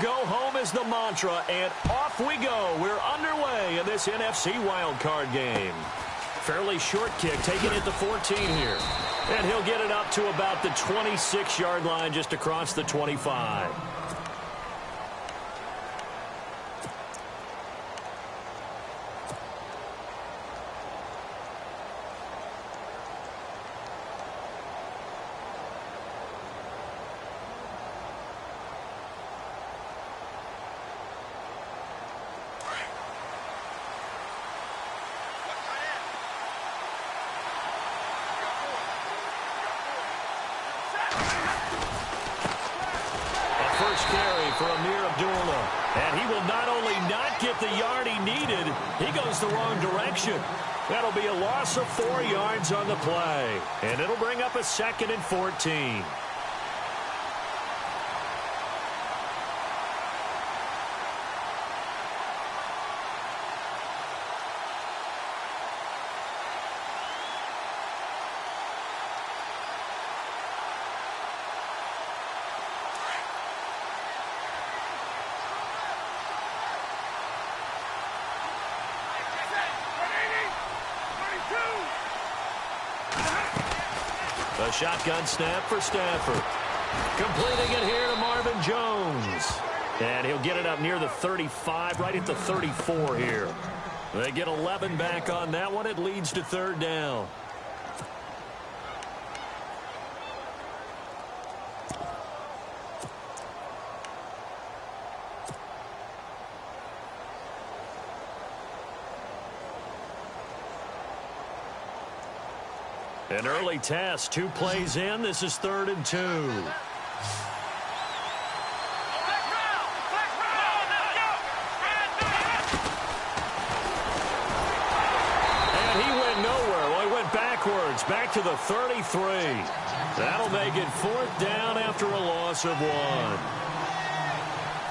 go home is the mantra, and off we go. We're underway in this NFC wildcard game. Fairly short kick, taking it to 14 here. And he'll get it up to about the 26-yard line, just across the 25. First carry for Amir Abdullah. And he will not only not get the yard he needed, he goes the wrong direction. That'll be a loss of 4 yards on the play. And it'll bring up a 2nd and 14. A shotgun snap for Stafford. Completing it here to Marvin Jones. And he'll get it up near the 35, right at the 34 here. They get 11 back on that one. It leads to 3rd down. An early test, 2 plays in. This is 3rd and 2. And he went nowhere. Well, he went backwards, back to the 33. That'll make it 4th down after a loss of 1.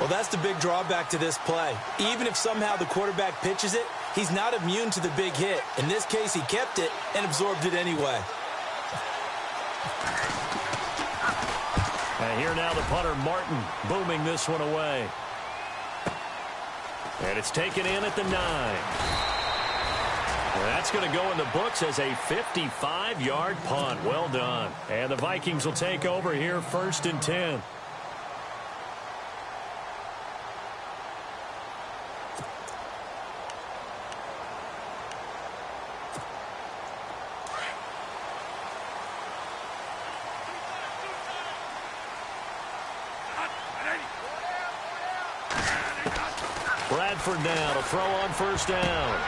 Well, that's the big drawback to this play. Even if somehow the quarterback pitches it, he's not immune to the big hit. In this case, he kept it and absorbed it anyway. And here now the punter, Martin, booming this one away. And it's taken in at the 9. That's going to go in the books as a 55-yard punt. Well done. And the Vikings will take over here, 1st and 10. Bradford now to throw on 1st down.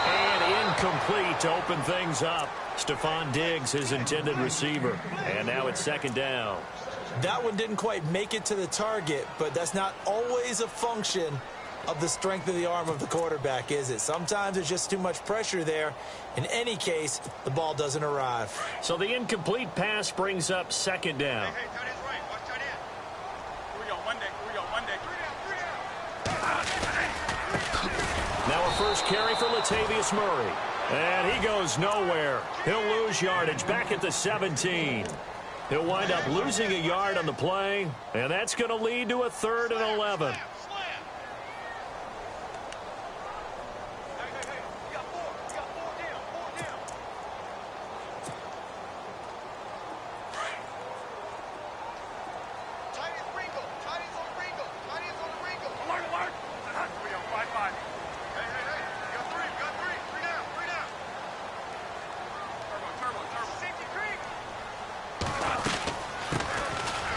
And incomplete to open things up. Stephon Diggs, his intended receiver. And now it's 2nd down. That one didn't quite make it to the target, but that's not always a function of the strength of the arm of the quarterback, is it? Sometimes there's just too much pressure there. In any case, the ball doesn't arrive. So the incomplete pass brings up 2nd down. Hey, tight end's right. Watch tight end. Here we go. Monday. Now a first carry for Latavius Murray. And he goes nowhere. He'll lose yardage back at the 17. He'll wind up losing a yard on the play, and that's going to lead to a 3rd and 11.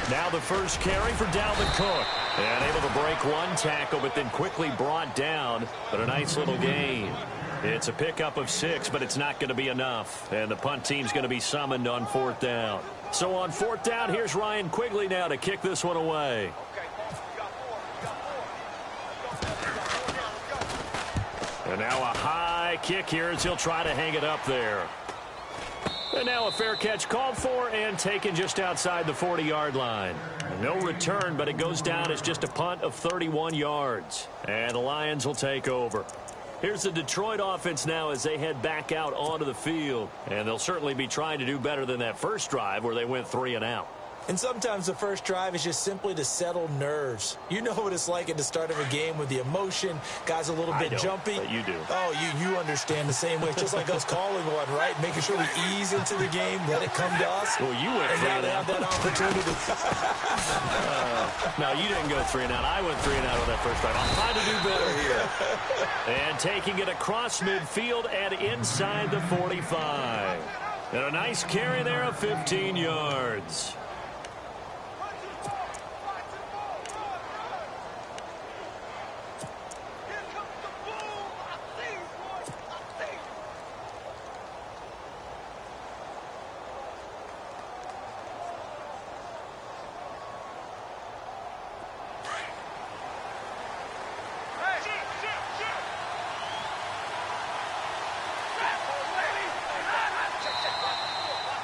Now the first carry for Dalvin Cook. And able to break 1 tackle, but then quickly brought down. But a nice little gain. It's a pickup of 6, but it's not going to be enough. And the punt team's going to be summoned on 4th down. So on 4th down, here's Ryan Quigley now to kick this one away. And now a high kick here as he'll try to hang it up there. And now a fair catch called for and taken just outside the 40-yard line. No return, but it goes down as just a punt of 31 yards. And the Lions will take over. Here's the Detroit offense now as they head back out onto the field. And they'll certainly be trying to do better than that first drive where they went 3 and out. And sometimes the first drive is just simply to settle nerves. You know what it's like at the start of a game with the emotion. Guys a little bit jumpy. But you do. Oh, you understand the same way. It's just like us calling one, right? Making sure we ease into the game, let it come to us. Well, you went and now they have that opportunity. No, you didn't go 3 and out. I went 3 and out on that first drive. I'll try to do better here. And taking it across midfield and inside the 45. And a nice carry there of 15 yards.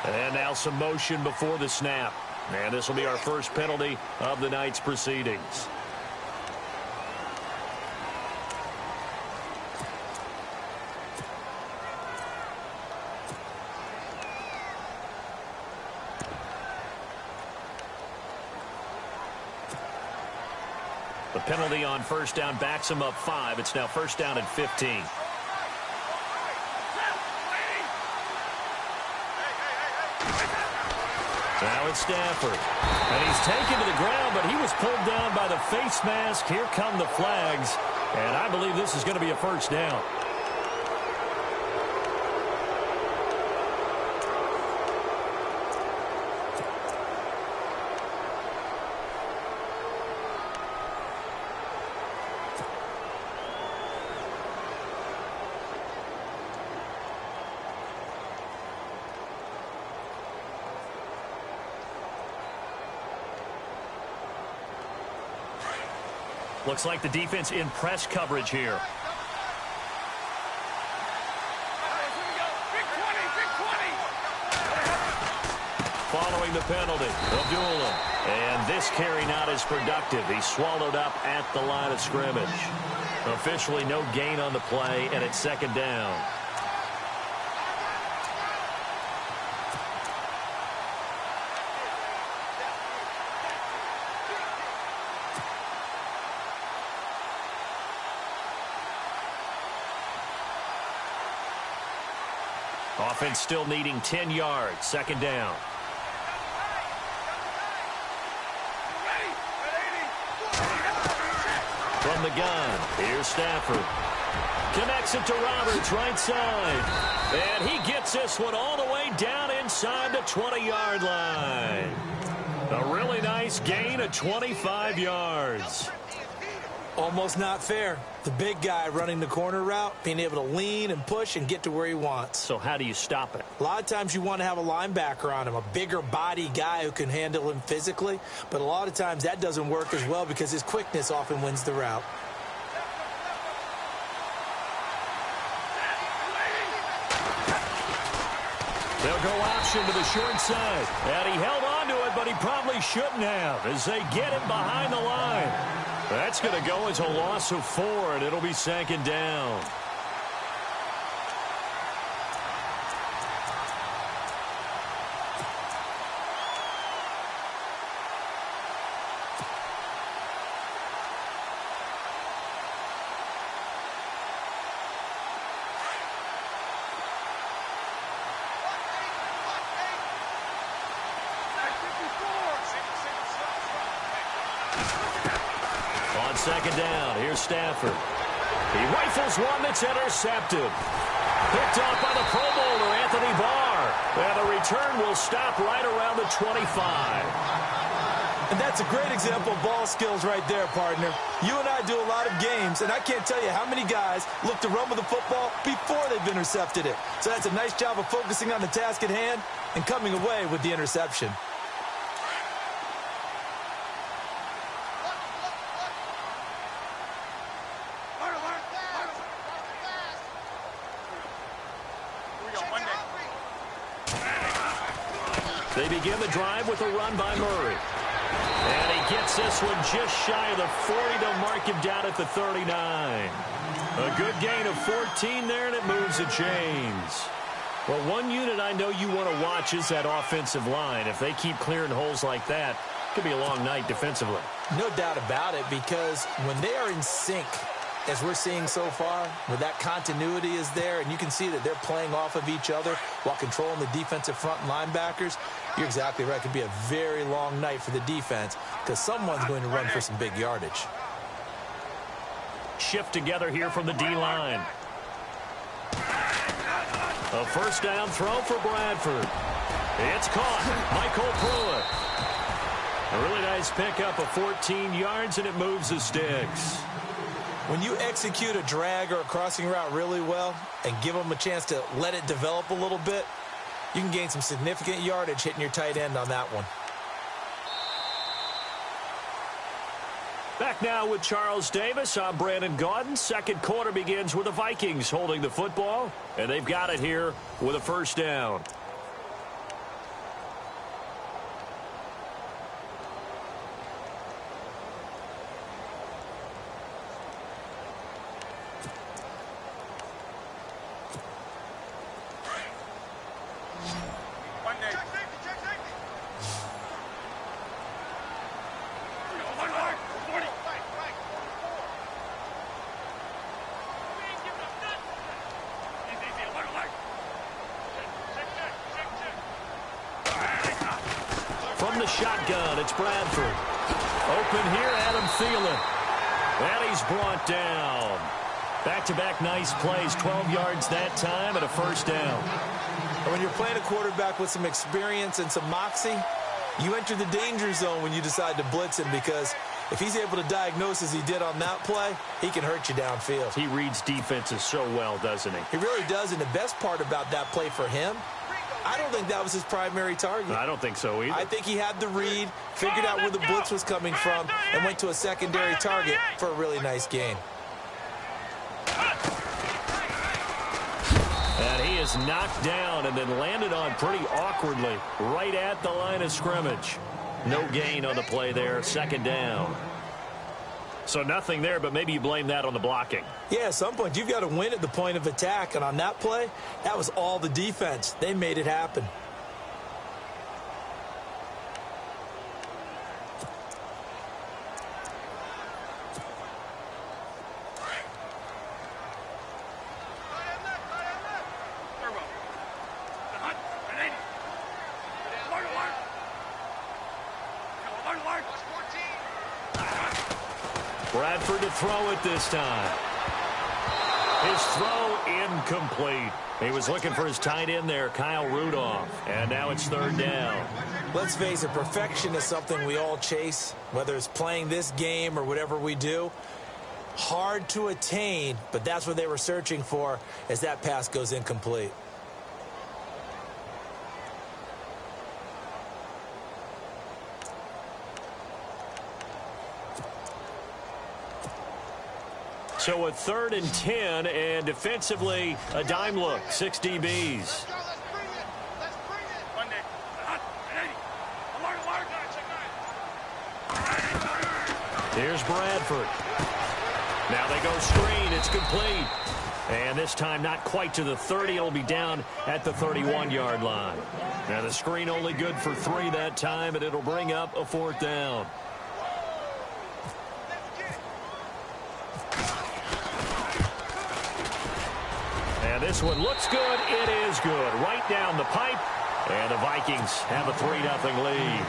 And now some motion before the snap. And this will be our first penalty of the night's proceedings. The penalty on first down backs him up 5. It's now first down and 15. Now it's Stafford. And he's taken to the ground, but he was pulled down by the face mask. Here come the flags. And I believe this is going to be a first down. Looks like the defense in press coverage here. Following the penalty, Abdullah. And this carry not as productive. He's swallowed up at the line of scrimmage. Officially no gain on the play, and it's second down. Offense still needing 10 yards. Second down. From the gun, here's Stafford. Connects it to Roberts, right side. And he gets this one all the way down inside the 20-yard line. A really nice gain of 25 yards. Almost not fair. The big guy running the corner route, being able to lean and push and get to where he wants. So how do you stop it? A lot of times you want to have a linebacker on him, a bigger body guy who can handle him physically. But a lot of times that doesn't work as well because his quickness often wins the route. They'll go option to the short side. And he held on to it, but he probably shouldn't have as they get him behind the line. That's going to go as a loss of 4, and it'll be second down. Second down, here's Stafford. He rifles one that's intercepted. Picked off by the Pro Bowler, Anthony Barr. And the return will stop right around the 25. And that's a great example of ball skills right there, partner. You and I do a lot of games, and I can't tell you how many guys look to run with the football before they've intercepted it. So that's a nice job of focusing on the task at hand and coming away with the interception. They begin the drive with a run by Murray. And he gets this one just shy of the 40 to mark him down at the 39. A good gain of 14 there, and it moves the chains. Well, one unit I know you want to watch is that offensive line. If they keep clearing holes like that, it could be a long night defensively. No doubt about it, because when they are in sync, as we're seeing so far, where that continuity is there, and you can see that they're playing off of each other while controlling the defensive front linebackers, you're exactly right. It could be a very long night for the defense because someone's going to run for some big yardage. Shift together here from the D-line. A first down throw for Bradford. It's caught. Michael Pruitt. A really nice pickup of 14 yards, and it moves the sticks. When you execute a drag or a crossing route really well and give them a chance to let it develop a little bit, you can gain some significant yardage hitting your tight end on that one. Back now with Charles Davis. I'm Brandon Gaudin. Second quarter begins with the Vikings holding the football, and they've got it here with a first down. From the shotgun, it's Bradford. Open here, Adam Thielen. And he's brought down. Back-to-back nice plays, 12 yards that time and a first down. And when you're playing a quarterback with some experience and some moxie, you enter the danger zone when you decide to blitz him, because if he's able to diagnose as he did on that play, he can hurt you downfield. He reads defenses so well, doesn't he? He really does, and the best part about that play for him, I don't think that was his primary target. I don't think so either. I think he had the read, figured out where the blitz was coming from, and went to a secondary target for a really nice gain. And he is knocked down and then landed on pretty awkwardly right at the line of scrimmage. No gain on the play there, second down. So nothing there, but maybe you blame that on the blocking. Yeah, at some point you've got to win at the point of attack, and on that play, that was all the defense. They made it happen. Bradford to throw it this time. His throw incomplete. He was looking for his tight end there, Kyle Rudolph. And now it's third down. Let's face it, perfection is something we all chase, whether it's playing this game or whatever we do. Hard to attain, but that's what they were searching for as that pass goes incomplete. So a 3rd and 10, and defensively, a dime look, 6 DBs. Here's Bradford. Now they go screen. It's complete. And this time not quite to the 30. It'll be down at the 31-yard line. Now the screen only good for 3 that time, and it'll bring up a 4th down. And this one looks good. It is good. Right down the pipe. And the Vikings have a 3-0 lead.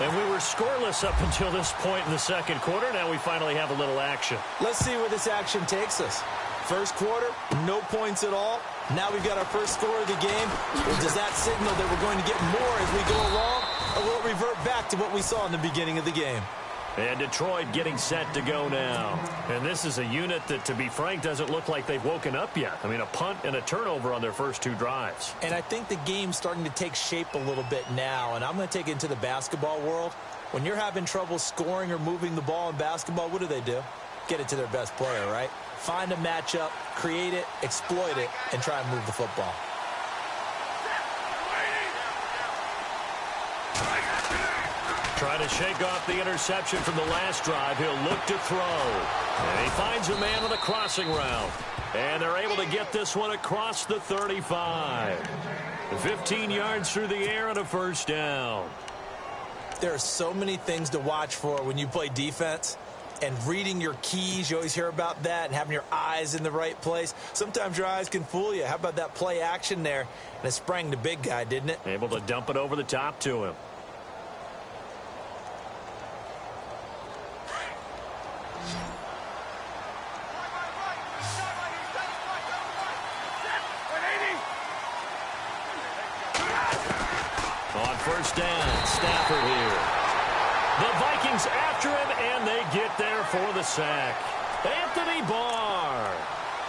And we were scoreless up until this point in the second quarter. Now we finally have a little action. Let's see where this action takes us. First quarter, no points at all. Now we've got our first score of the game. Well, does that signal that we're going to get more as we go along? Or will it revert back to what we saw in the beginning of the game? And Detroit getting set to go now. And this is a unit that, to be frank, doesn't look like they've woken up yet. I mean, a punt and a turnover on their first 2 drives. And I think the game's starting to take shape a little bit now. And I'm going to take it into the basketball world. When you're having trouble scoring or moving the ball in basketball, what do? Get it to their best player, right? Find a matchup, create it, exploit it, and try and move the football. Try to shake off the interception from the last drive. He'll look to throw. And he finds a man with a crossing route. And they're able to get this one across the 35. 15 yards through the air and a first down. There are so many things to watch for when you play defense. And reading your keys, you always hear about that, and having your eyes in the right place. Sometimes your eyes can fool you. How about that play action there? And it sprang the big guy, didn't it? Able to dump it over the top to him. On first down, Stafford here. The Vikings after him, and they get there for the sack. Anthony Barr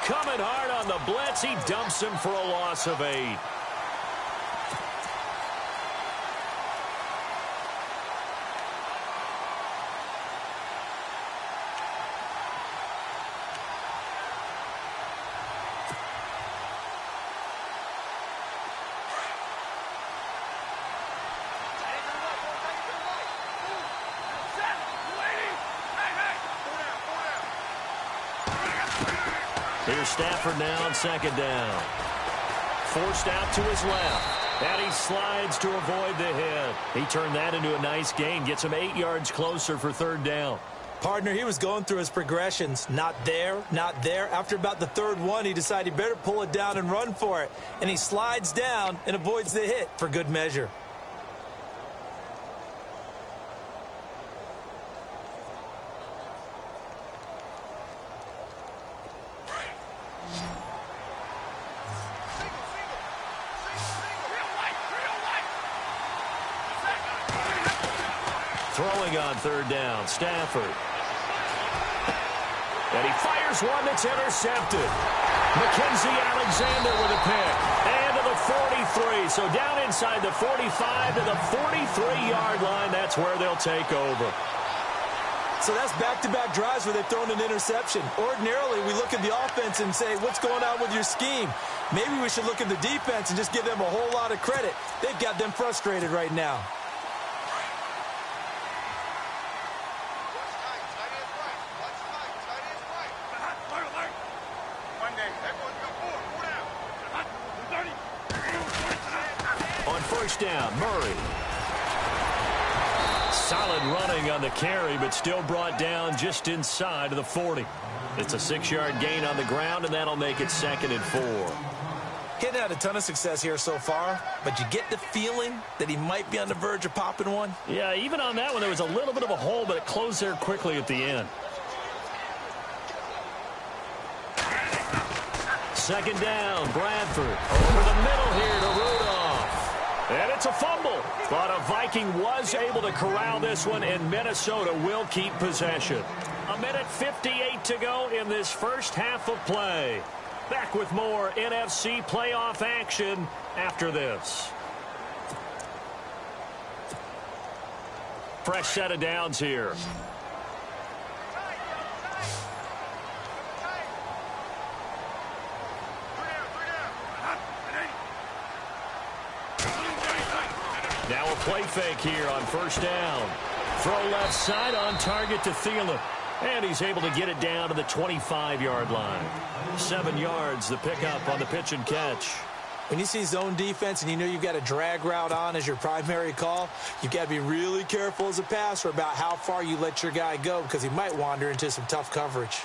coming hard on the blitz. He dumps him for a loss of 8. Here's Stafford now on second down. Forced out to his left. And he slides to avoid the hit. He turned that into a nice gain. Gets him 8 yards closer for third down. Partner, he was going through his progressions. Not there, not there. After about the third one, he decided he better pull it down and run for it. And he slides down and avoids the hit for good measure. Throwing on third down, Stafford. And he fires one that's intercepted. Mackenzie Alexander with a pick. And to the 43. So down inside the 45 to the 43-yard line. That's where they'll take over. So that's back-to-back drives where they've thrown an interception. Ordinarily, we look at the offense and say, what's going on with your scheme? Maybe we should look at the defense and just give them a whole lot of credit. They've got them frustrated right now. First down, Murray. Solid running on the carry, but still brought down just inside of the 40. It's a 6-yard gain on the ground, and that'll make it 2nd and 4. He hadn't had a ton of success here so far, but you get the feeling that he might be on the verge of popping one. Yeah, even on that one, there was a little bit of a hole, but it closed there quickly at the end. Second down, Bradford. Over the middle here to Rudolph. And it's a fumble. But a Viking was able to corral this one, and Minnesota will keep possession. 1:58 to go in this first half of play. Back with more NFC playoff action after this. Fresh set of downs here. Now a play fake here on first down. Throw left side on target to Thielen. And he's able to get it down to the 25-yard line. 7 yards, the pickup on the pitch and catch. When you see zone defense and you know you've got a drag route on as your primary call, you've got to be really careful as a passer about how far you let your guy go because he might wander into some tough coverage.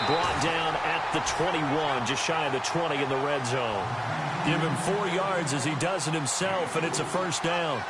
Brought down at the 21, just shy of the 20 in the red zone. Give him 4 yards as he does it himself, and it's a first down.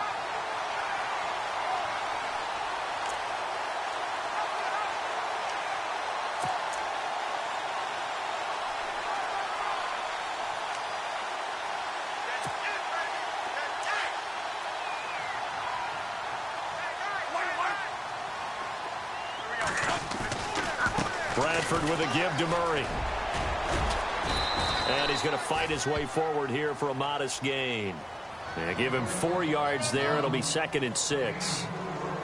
Bradford with a give to Murray. And he's going to fight his way forward here for a modest gain. And give him 4 yards there. It'll be 2nd and 6.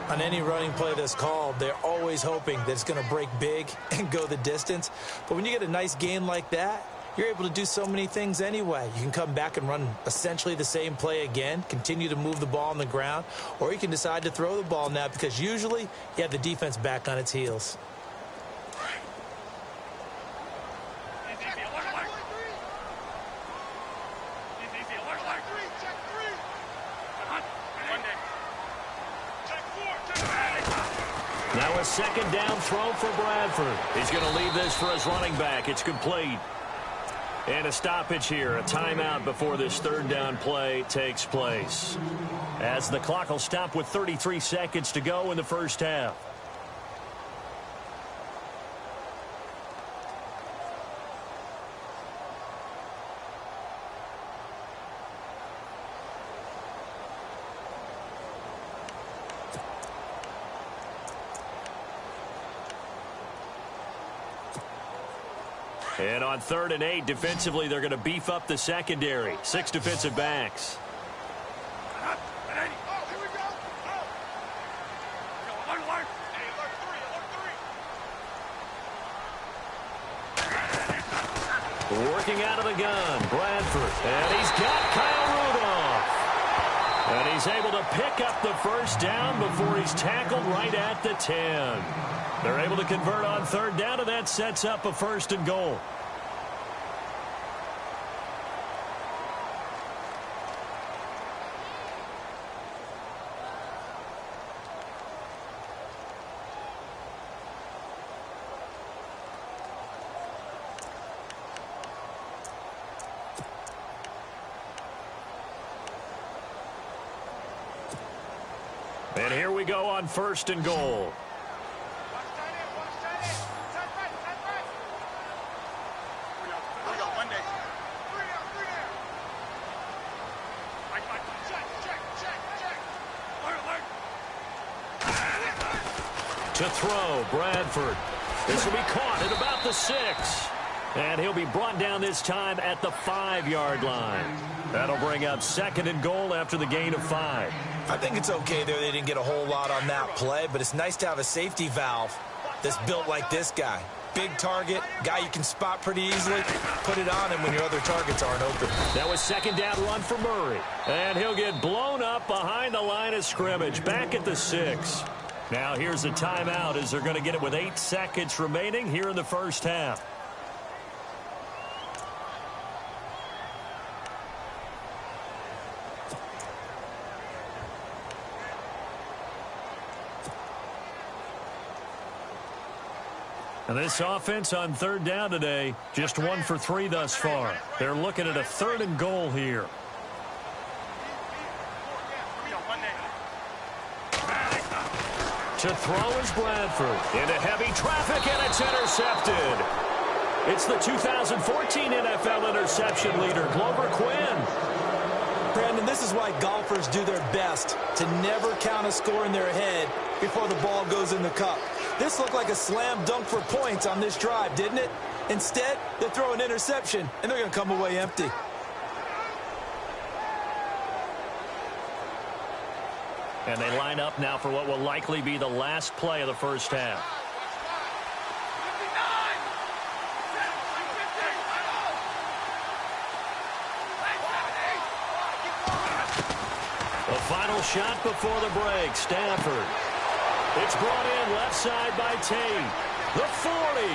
On any running play that's called, they're always hoping that it's going to break big and go the distance. But when you get a nice gain like that, you're able to do so many things anyway. You can come back and run essentially the same play again, continue to move the ball on the ground, or you can decide to throw the ball now because usually you have the defense back on its heels. Now a second down throw for Bradford. He's going to leave this for his running back. It's complete. And a stoppage here, a timeout before this third down play takes place. As the clock will stop with 33 seconds to go in the first half. And on 3rd and 8, defensively, they're going to beef up the secondary. 6 defensive backs. Working out of the gun, Bradford. And he's got Kyle Rudolph. And he's able to pick up the first down before he's tackled right at the 10. They're able to convert on 3rd down, and that sets up a 1st and goal. And here we go on 1st and goal. To throw, Bradford. This will be caught at about the 6. And he'll be brought down this time at the 5-yard line. That'll bring up 2nd and goal after the gain of 5. I think it's okay there. They didn't get a whole lot on that play, but it's nice to have a safety valve that's built like this guy. Big target, guy you can spot pretty easily. Put it on him when your other targets aren't open. That was 2nd down run for Murray. And he'll get blown up behind the line of scrimmage, back at the 6. Now here's a timeout as they're going to get it with 8 seconds remaining here in the first half. And this offense on 3rd down today, just 1 for 3 thus far. They're looking at a 3rd and goal here. To throw is Bradford. Into heavy traffic, and it's intercepted. It's the 2014 NFL interception leader, Glover Quinn. Brandon, this is why golfers do their best to never count a score in their head before the ball goes in the cup. This looked like a slam dunk for points on this drive, didn't it? Instead, they throw an interception, and they're going to come away empty. And they line up now for what will likely be the last play of the first half. The final shot before the break, Stafford. It's brought in left side by Tate. The 40,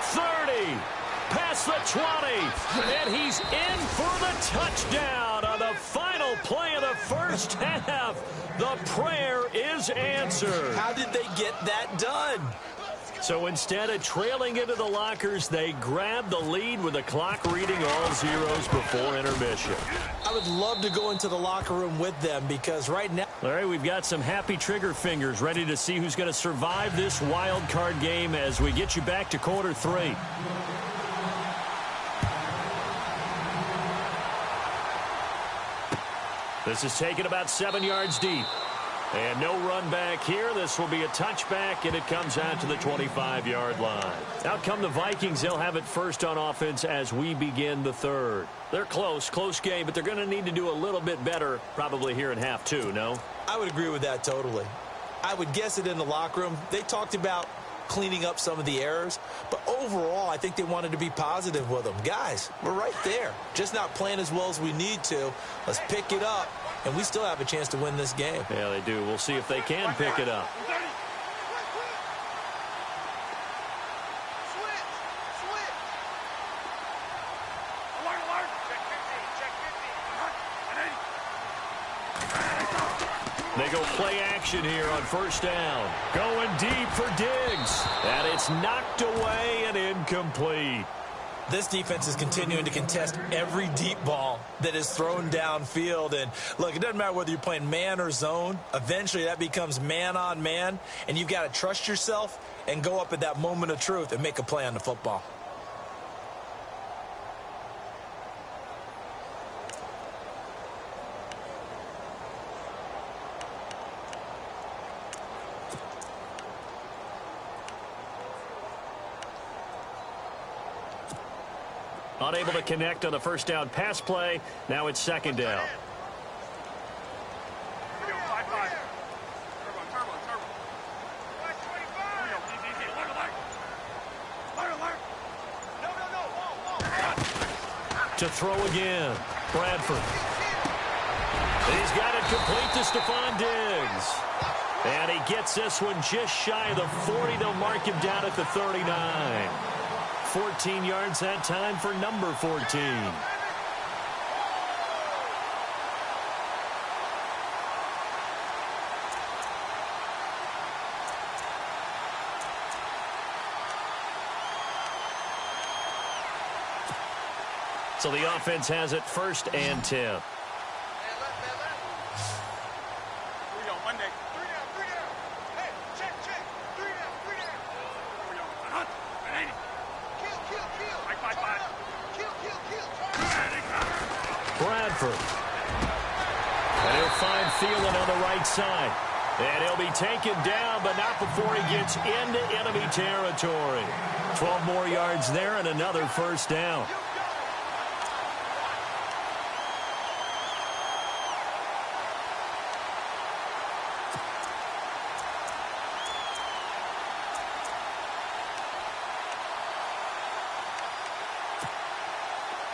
30, past the 20, and he's in for the touchdown on the final play of the first half. The prayer is answered. How did they get that done? So instead of trailing into the lockers, they grabbed the lead with the clock reading all zeros before intermission. I would love to go into the locker room with them because right now... All right, we've got some happy trigger fingers ready to see who's going to survive this wild card game as we get you back to quarter 3. This is taken about 7 yards deep. And no run back here. This will be a touchback, and it comes out to the 25-yard line. Out come the Vikings. They'll have it first on offense as we begin the third. They're close game, but they're going to need to do a little bit better probably here in half 2, no? I would agree with that totally. I would guess it in the locker room. They talked about cleaning up some of the errors, but overall, I think they wanted to be positive with them. Guys, we're right there, just not playing as well as we need to. Let's pick it up, and we still have a chance to win this game. Yeah, they do. We'll see if they can pick it up. They go play action here on first down. Going deep for Diggs. And it's knocked away and incomplete. This defense is continuing to contest every deep ball that is thrown downfield. And, look, it doesn't matter whether you're playing man or zone. Eventually, that becomes man on man. And you've got to trust yourself and go up at that moment of truth and make a play on the football. Unable to connect on the first down pass play. Now it's second down. To throw again. Bradford. He's got it complete to Stephon Diggs. And he gets this one just shy of the 40. They'll mark him down at the 39. 14 yards that time for number 14. So the offense has it first and 10. Bradford. And he'll find Thielen on the right side. And he'll be taken down, but not before he gets into enemy territory. 12 more yards there and another first down.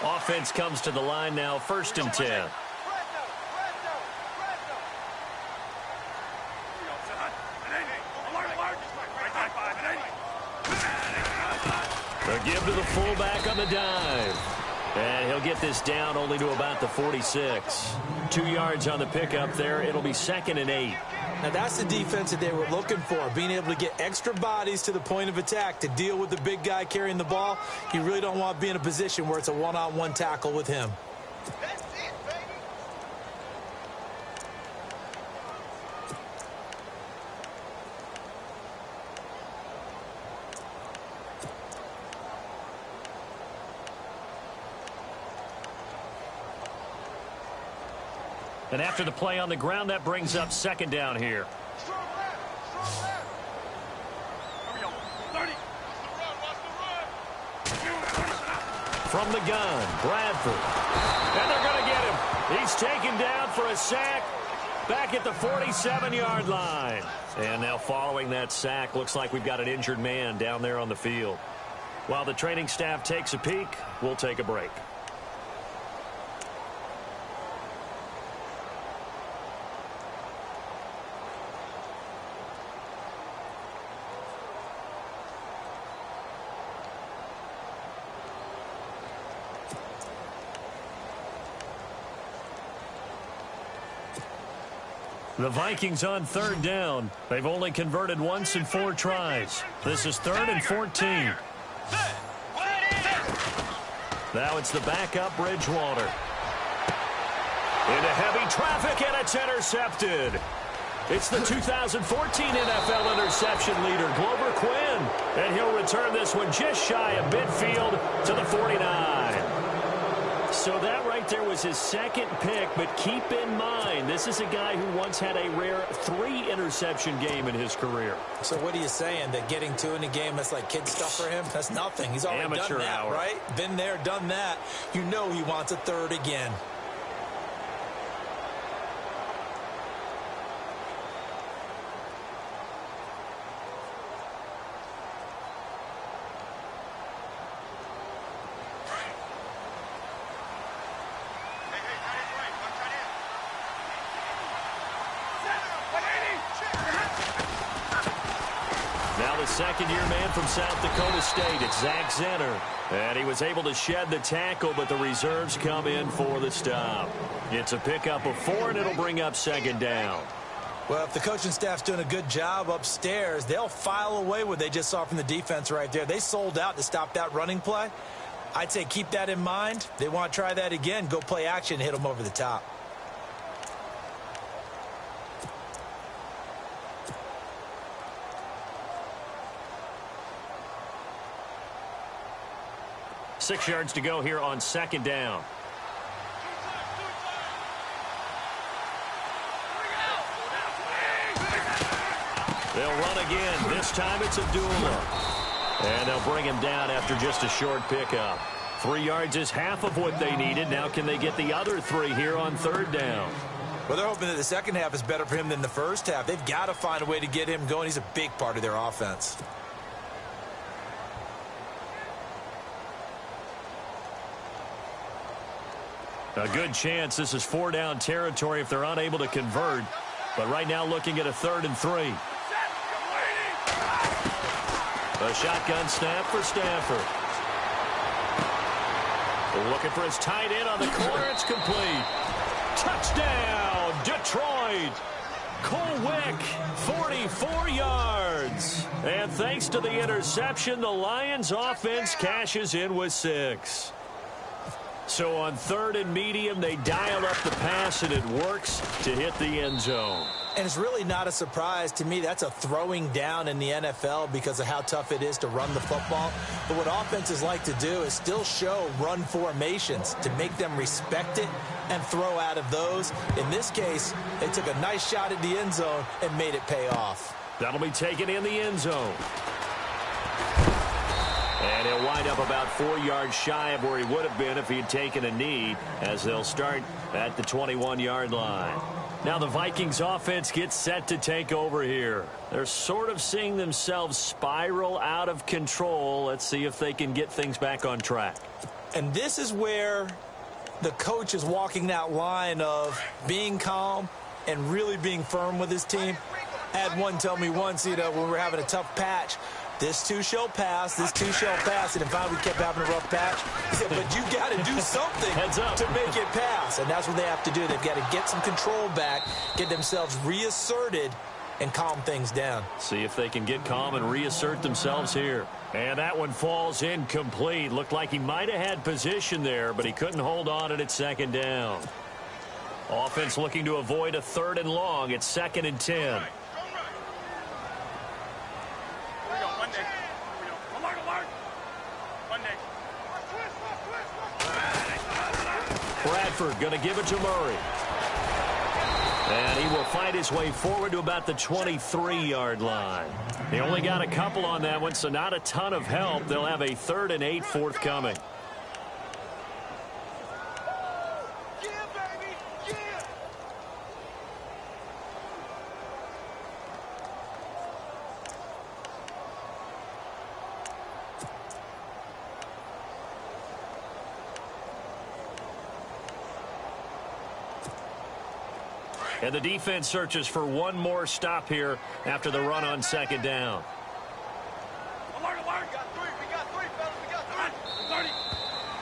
Offense comes to the line now, first and 10. They'll give to the fullback on the dive. And he'll get this down only to about the 46. 2 yards on the pickup there. It'll be second and 8. Now, that's the defense that they were looking for, being able to get extra bodies to the point of attack to deal with the big guy carrying the ball. You really don't want to be in a position where it's a one-on-one tackle with him. That's it, baby. And after the play on the ground, that brings up second down here. Strong left. Strong left. Here we go. 30. From the gun, Bradford. And they're going to get him. He's taken down for a sack back at the 47-yard line. And now following that sack, looks like we've got an injured man down there on the field. While the training staff takes a peek, we'll take a break. The Vikings on third down. They've only converted once in 4 tries. This is third and 14. Now it's the backup Bridgewater. Into heavy traffic, and it's intercepted. It's the 2014 NFL interception leader, Glover Quinn. And he'll return this one just shy of midfield to the 49. So that right there was his second pick, but keep in mind, this is a guy who once had a rare 3-interception game in his career. So what are you saying, that getting 2 in a game, that's like kid stuff for him? That's nothing. He's already Amateur done that, hour. right? Been there, done that. You know he wants a third again. a second-year man from South Dakota State. It's Zach Zenner. And he was able to shed the tackle, but the reserves come in for the stop. It's a pickup of 4, and it'll bring up second down. Well, if the coaching staff's doing a good job upstairs, they'll file away what they just saw from the defense right there. They sold out to stop that running play. I'd say keep that in mind. They want to try that again. Go play action, hit them over the top. Six yards to go here on second down. They'll run again. This time it's Abdullah. And they'll bring him down after just a short pickup. 3 yards is half of what they needed. Now can they get the other 3 here on third down? Well, they're hoping that the second half is better for him than the first half. They've got to find a way to get him going. He's a big part of their offense. A good chance this is 4-down territory if they're unable to convert. But right now looking at a 3rd and 3. A shotgun snap for Stanford. Looking for his tight end on the corner. It's complete. Touchdown, Detroit. Cole Wick, 44 yards. And thanks to the interception, the Lions offense cashes in with 6. So on 3rd and medium, they dial up the pass, and it works to hit the end zone. And it's really not a surprise to me. That's a throwing down in the NFL because of how tough it is to run the football. But what offenses like to do is still show run formations to make them respect it and throw out of those. In this case, they took a nice shot at the end zone and made it pay off. That'll be taken in the end zone. And he'll wind up about 4 yards shy of where he would have been if he had taken a knee, as they'll start at the 21-yard line. Now the Vikings offense gets set to take over here. They're sort of seeing themselves spiral out of control. Let's see if they can get things back on track. And this is where the coach is walking that line of being calm and really being firm with his team. I had one tell me once, when we're having a tough patch, this too shall pass, this too shall pass. And finally we kept having a rough patch. He said, but you got to do something to make it pass. And that's what they have to do. They've got to get some control back, get themselves reasserted, and calm things down. See if they can get calm and reassert themselves here. And that one falls incomplete. Looked like he might have had position there, but he couldn't hold on at second down. Offense looking to avoid a 3rd and long. It's 2nd and 10. Bradford going to give it to Murray. And he will fight his way forward to about the 23-yard line. He only got a couple on that one, so not a ton of help. They'll have a 3rd and 8 forthcoming. And the defense searches for one more stop here after the run on second down.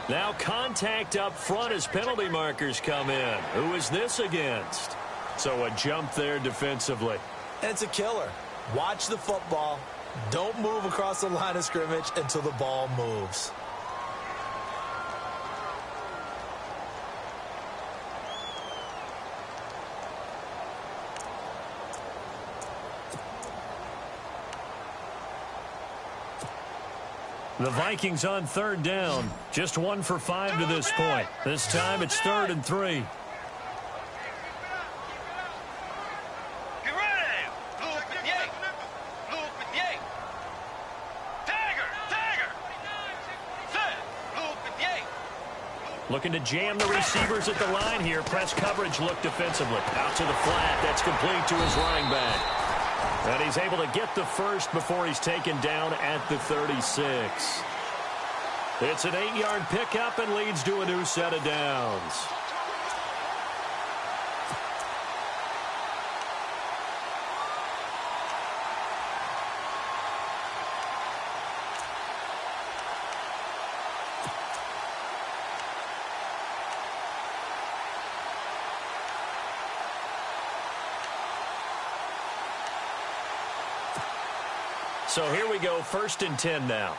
Now contact up front as penalty markers come in. Who is this against? So a jump there defensively. And it's a killer. Watch the football. Don't move across the line of scrimmage until the ball moves. The Vikings on 3rd down. Just 1 for 5 to this point. This time it's 3rd and 3. Looking to jam the receivers at the line here. Press coverage look defensively. Out to the flat. That's complete to his running back. And he's able to get the first before he's taken down at the 36. It's an 8-yard pickup and leads to a new set of downs. So here we go, 1st and 10 now.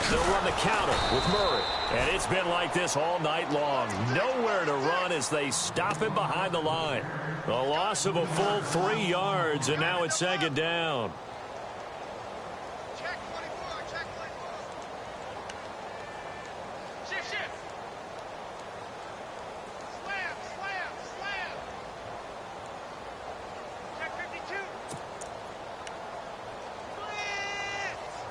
They'll run the counter with Murray. And it's been like this all night long. Nowhere to run as they stop him behind the line. A loss of a full 3 yards, and now it's 2nd down. Check 24, check 24. Shift, shift. Slam, slam, slam. Check 52. Blitz.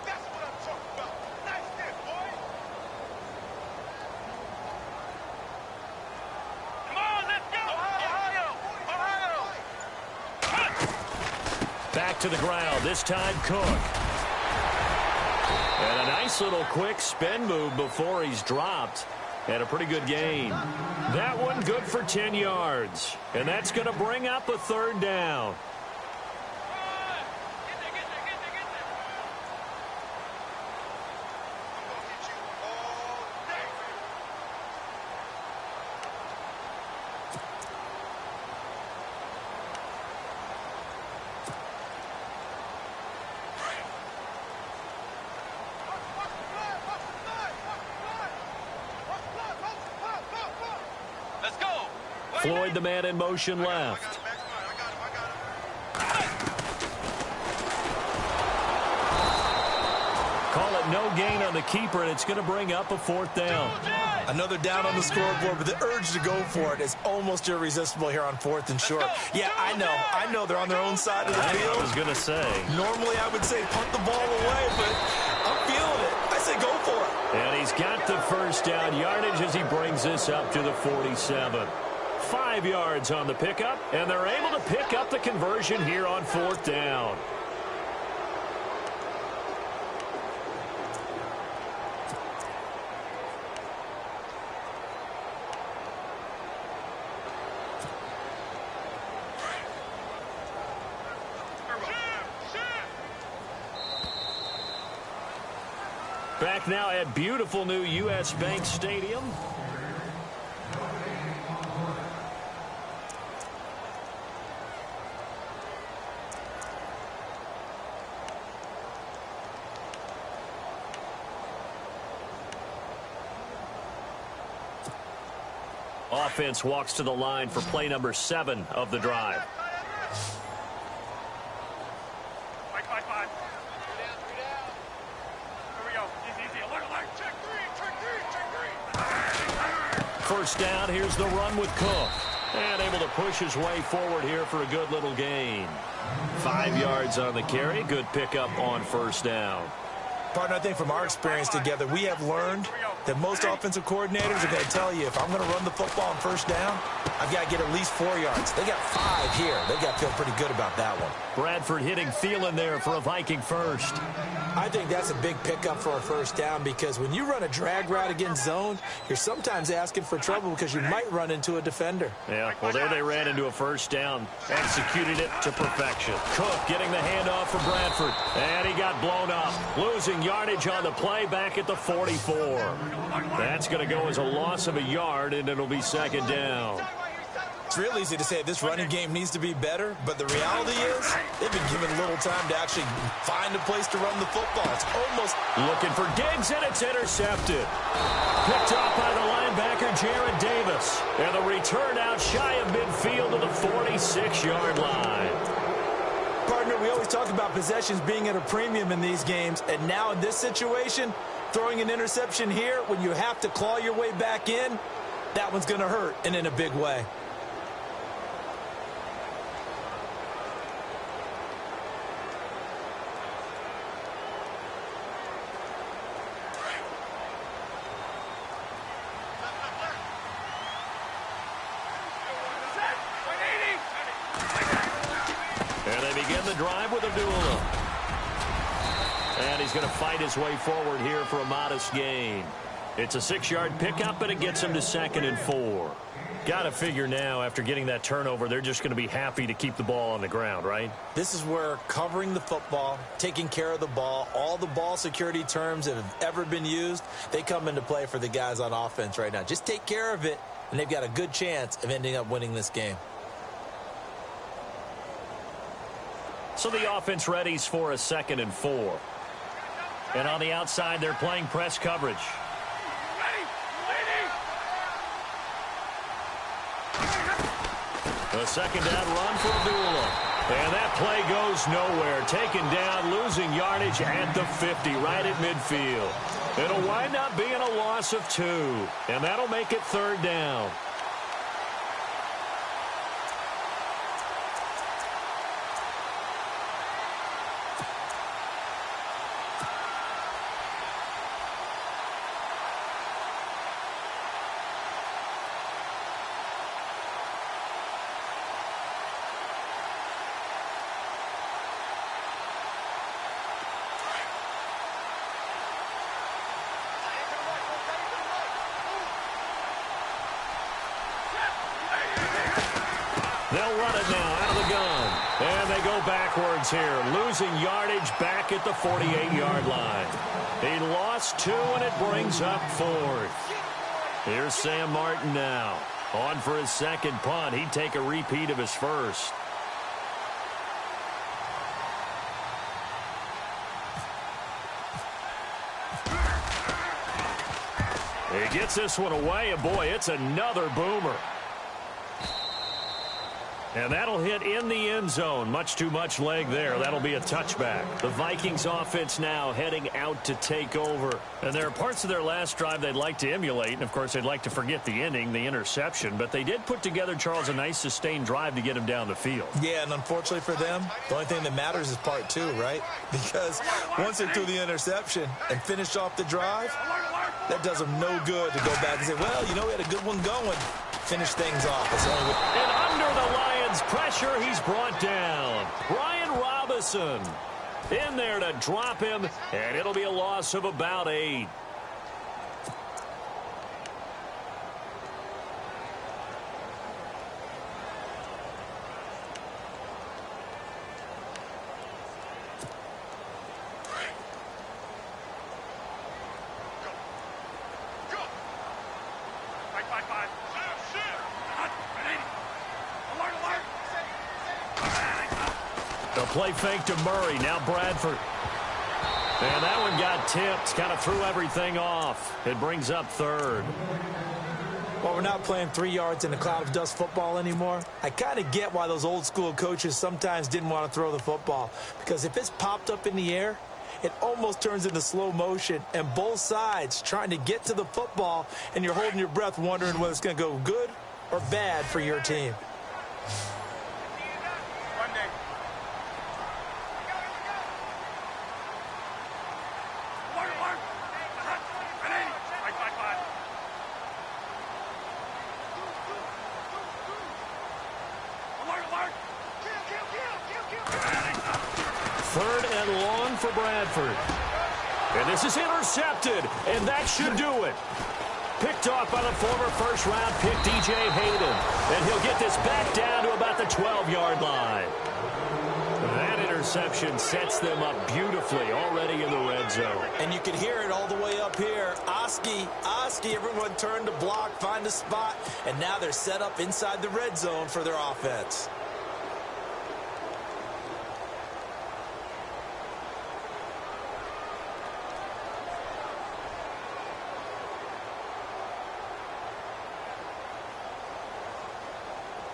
That's what I'm talking about. Nice hit, boy. Come on, let's go. Ohio. Back to the ground, this time Cook. And a nice little quick spin move before he's dropped. And a pretty good gain. That one good for 10 yards. And that's going to bring up a 3rd down. Let's go. Floyd, the man in motion, left. Call it no gain on the keeper, and it's going to bring up a 4th down. Another down on the scoreboard, but the urge to go for it is almost irresistible here on 4th and short. Yeah, I know they're on their own side of the field. I was going to say. Normally I would say punt the ball away, but I'm feeling it. I say go for it. And he's got the 1st down yardage as he brings this up to the 47. 5 yards on the pickup, and they're able to pick up the conversion here on 4th down. Back now at beautiful new U.S. Bank Stadium. Offense walks to the line for play number 7 of the drive. 5. 3 down. Here we go. Easy. Alert. Check 3. 1st down, here's the run with Cook. And able to push his way forward here for a good little gain. 5 yards on the carry. Good pickup on 1st down. Partner, I think from our experience together, we have learned that most offensive coordinators are going to tell you, if I'm going to run the football on 1st down, I've got to get at least 4 yards. They got 5 here. They got to feel pretty good about that one. Bradford hitting Thielen there for a Viking first. I think that's a big pickup for a 1st down, because when you run a drag route against zone, you're sometimes asking for trouble because you might run into a defender. Yeah, well, there they ran into a 1st down. Executed it to perfection. Cook getting the handoff for Bradford. And he got blown up. Losing yardage on the play back at the 44. That's going to go as a loss of a yard, and it'll be 2nd down. It's real easy to say this running game needs to be better, but the reality is they've been given little time to actually find a place to run the football. It's almost looking for Diggs, and it's intercepted. Picked off by the linebacker, Jared Davis. And the return out shy of midfield to the 46-yard line. Partner, we always talk about possessions being at a premium in these games, and now in this situation, throwing an interception here when you have to claw your way back in, that one's going to hurt, and in a big way. And they begin the drive with a duel. And he's going to fight his way forward here for a modest gain. It's a 6-yard pickup, and it gets him to 2nd and 4. Got to figure now, after getting that turnover, they're just going to be happy to keep the ball on the ground, right? This is where covering the football, taking care of the ball, all the ball security terms that have ever been used, they come into play for the guys on offense right now. Just take care of it, and they've got a good chance of ending up winning this game. So the offense readies for a 2nd and 4. And on the outside, they're playing press coverage. A 2nd down run for Abdullah. And that play goes nowhere. Taken down, losing yardage at the 50, right at midfield. It'll wind up being a loss of 2. And that'll make it 3rd down. They'll run it now out of the gun. And they go backwards here, losing yardage back at the 48-yard line. He lost 2, and it brings up 4th. Here's Sam Martin now. On for his 2nd punt. He'd take a repeat of his 1st. He gets this one away, and boy, it's another boomer. And that'll hit in the end zone. Much too much leg there. That'll be a touchback. The Vikings offense now heading out to take over. And there are parts of their last drive they'd like to emulate. And, of course, they'd like to forget the ending, the interception. But they did put together, Charles, a nice sustained drive to get him down the field. Yeah, and unfortunately for them, the only thing that matters is part 2, right? Because once they threw the interception and finished off the drive, that does them no good to go back and say, well, you know, we had a good one going. Finish things off. And under the Lions' pressure, he's brought down. Brian Robinson in there to drop him, and it'll be a loss of about 8. Play fake to Murray. Now Bradford. And that one got tipped. Kind of threw everything off. It brings up 3rd. Well, we're not playing 3 yards in a cloud of dust football anymore. I kind of get why those old school coaches sometimes didn't want to throw the football. Because if it's popped up in the air, it almost turns into slow motion. And both sides trying to get to the football, and you're holding your breath wondering whether it's going to go good or bad for your team. And this is intercepted, and that should do it. Picked off by the former first-round pick, DJ Hayden. And he'll get this back down to about the 12-yard line. That interception sets them up beautifully already in the red zone. And you can hear it all the way up here. Oski, everyone turned to block, find a spot, and now they're set up inside the red zone for their offense.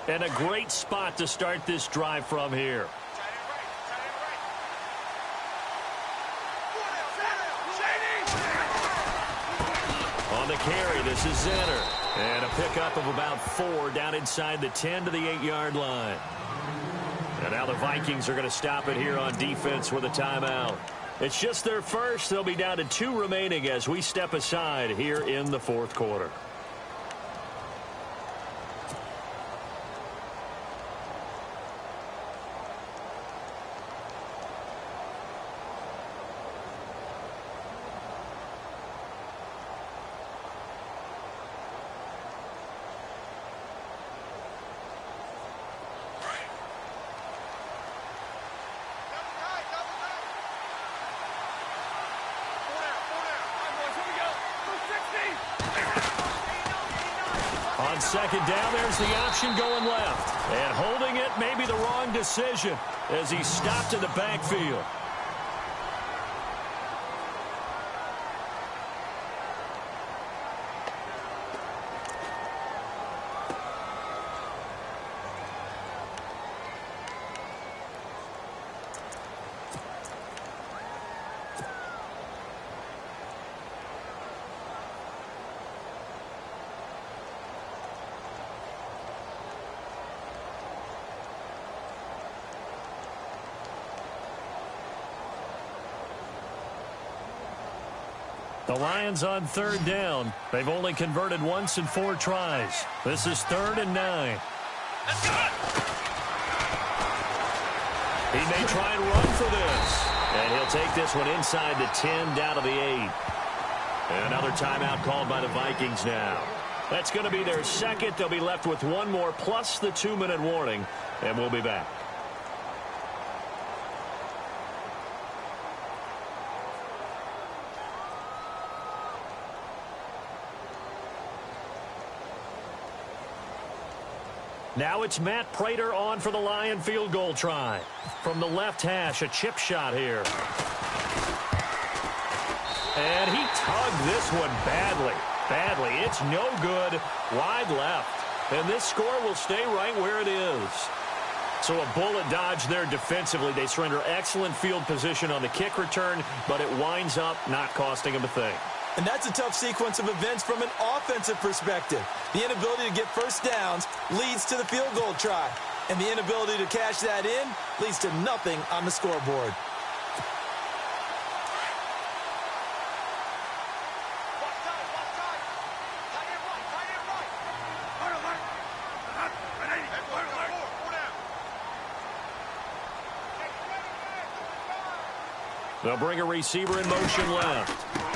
And a great spot to start this drive from here. On the carry, this is Zenner. And a pickup of about 4 down inside the 10 to the 8-yard line. And now the Vikings are going to stop it here on defense with a timeout. It's just their first. They'll be down to 2 remaining as we step aside here in the 4th quarter. second down. There's the option going left. And holding it may be the wrong decision as he stopped in the backfield. The Lions on third down. They've only converted once in 4 tries. This is 3rd and 9. He may try and run for this. And he'll take this one inside the 10 down to the 8. And another timeout called by the Vikings now. That's going to be their second. They'll be left with one more plus the 2-minute warning. And we'll be back. Now it's Matt Prater on for the Lion field goal try. From the left hash, a chip shot here. And he tugged this one badly. It's no good. Wide left. And this score will stay right where it is. So a bullet dodge there defensively. They surrender excellent field position on the kick return, but it winds up not costing them a thing. And that's a tough sequence of events from an offensive perspective. The inability to get first downs leads to the field goal try. And the inability to cash that in leads to nothing on the scoreboard. They'll bring a receiver in motion left.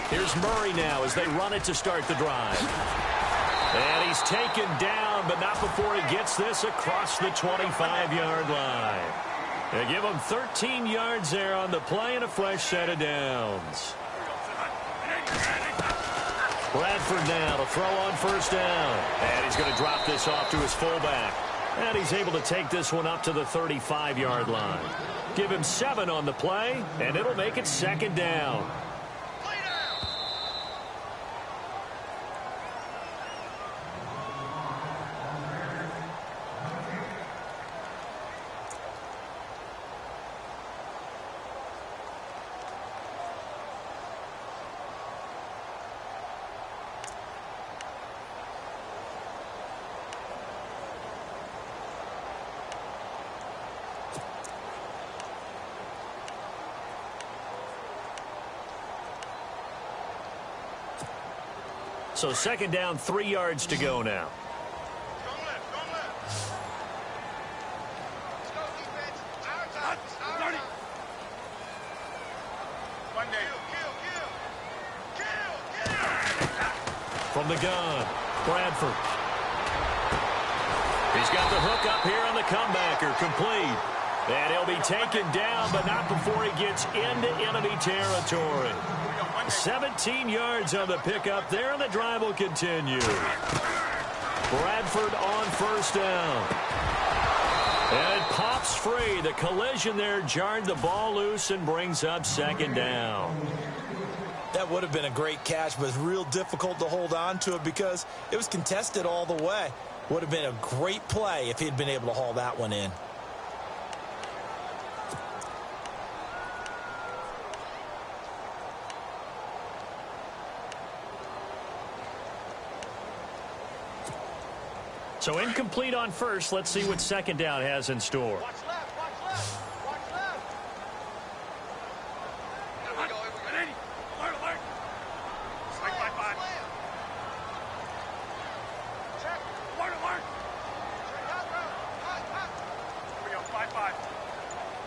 Here's Murray now as they run it to start the drive. And he's taken down, but not before he gets this across the 25-yard line. They give him 13 yards there on the play and a fresh set of downs. Bradford now to throw on first down. And he's going to drop this off to his fullback. And he's able to take this one up to the 35-yard line. Give him 7 on the play, and it'll make it 2nd down. So 2nd down, 3 yards to go now. From the gun, Bradford. He's got the hook up here on the comebacker, complete. And he'll be taken down, but not before he gets into enemy territory. 17 yards on the pickup there, and the drive will continue. Bradford on first down. And it pops free. The collision there jarred the ball loose and brings up 2nd down. That would have been a great catch, but it's real difficult to hold on to it because it was contested all the way. Would have been a great play if he'd been able to haul that one in. So incomplete on first. Let's see what 2nd down has in store. Watch left, watch left, watch left. Here we go, here we go. Alert, alert. Strike by 5. Check. Alert, alert. Here we go, 5-5.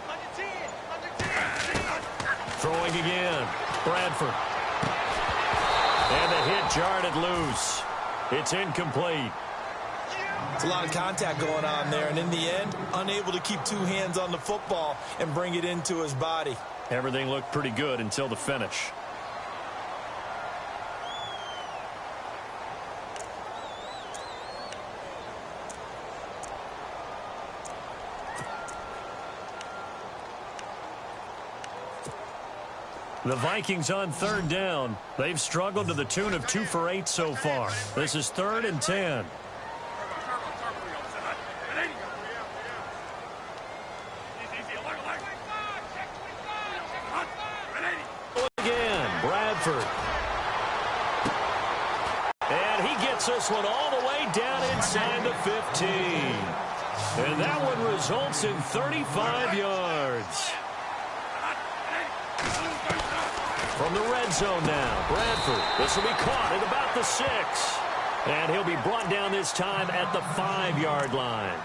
Under 10, Throwing again. Bradford. And the hit jarred it loose. It's incomplete. It's a lot of contact going on there, and in the end, unable to keep 2 hands on the football and bring it into his body. Everything looked pretty good until the finish. The Vikings on third down. They've struggled to the tune of 2 for 8 so far. This is 3rd and 10. Again, Bradford. And he gets this one all the way down inside the 15. And that one results in 35 yards. From the red zone now, Bradford. This will be caught at about the 6. And he'll be brought down this time at the 5-yard line.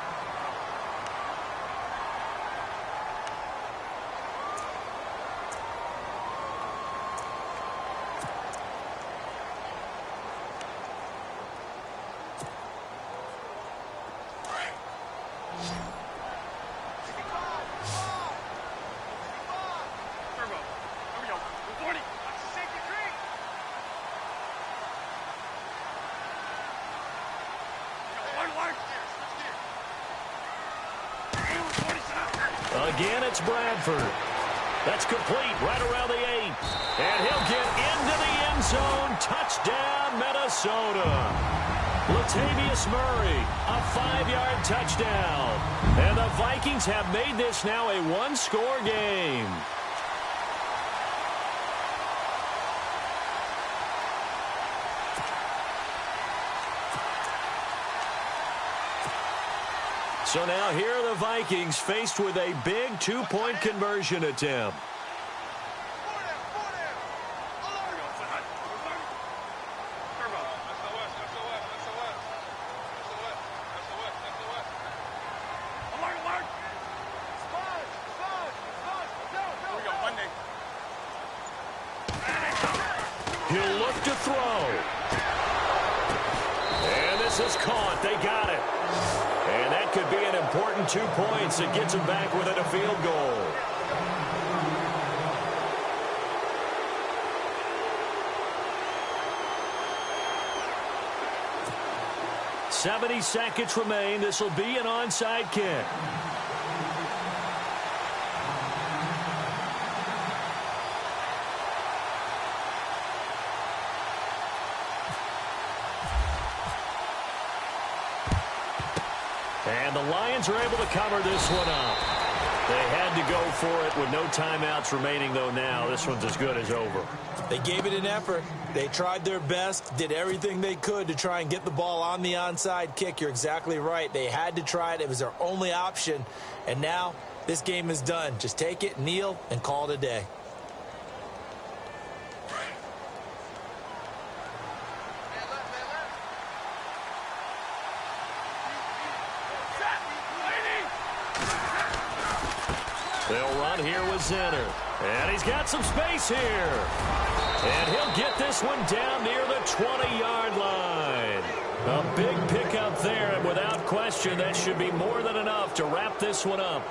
Again, it's Bradford. That's complete right around the 8. And he'll get into the end zone. Touchdown, Minnesota. Latavius Murray, a 5-yard touchdown. And the Vikings have made this now a 1-score game. So now here are the Vikings faced with a big 2-point conversion attempt. He'll look to throw. And this is caught. They got it. And that could be an important 2 points that gets him back within a field goal. "70 seconds remain. This will be an onside kick. And the Lions are able to cover this one up. They had to go for it with no timeouts remaining, though. Now this one's as good as over. They gave it an effort. They tried their best, did everything they could to try and get the ball on the onside kick. You're exactly right. They had to try it. It was their only option. And now this game is done. Just take it, kneel, and call it a day. They'll run here with Zenner. And he's got some space here. And he'll get this one down near the 20-yard line. A big pickup there, and without question, that should be more than enough to wrap this one up.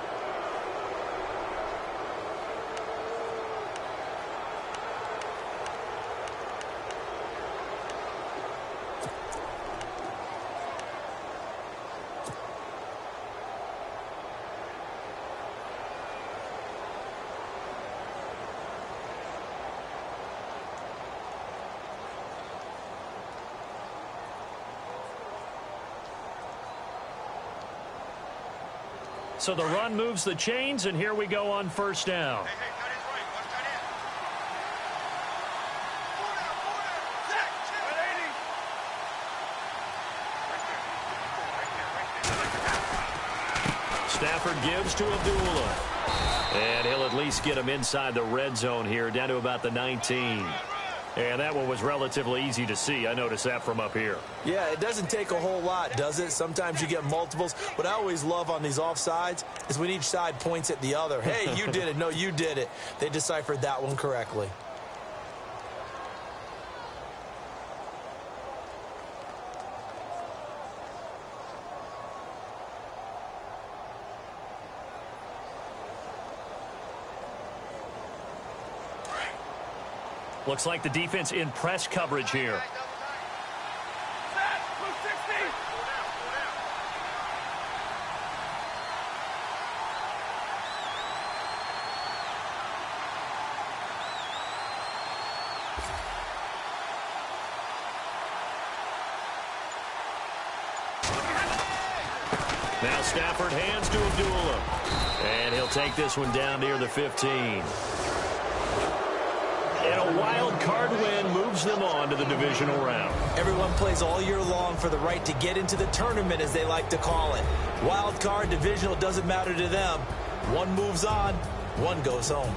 So the run moves the chains, and here we go on first down. Stafford gives to Abdullah. And he'll at least get him inside the red zone here, down to about the 19. And that one was relatively easy to see. I noticed that from up here. Yeah, it doesn't take a whole lot, does it? Sometimes you get multiples. What I always love on these offsides is when each side points at the other. Hey, you did it. No, you did it. They deciphered that one correctly. Looks like the defense in press coverage here. Now Stafford hands to Abdullah. And he'll take this one down near the 15. And a wild card win moves them on to the divisional round. Everyone plays all year long for the right to get into the tournament, as they like to call it. Wild card, divisional, doesn't matter to them. One moves on, one goes home.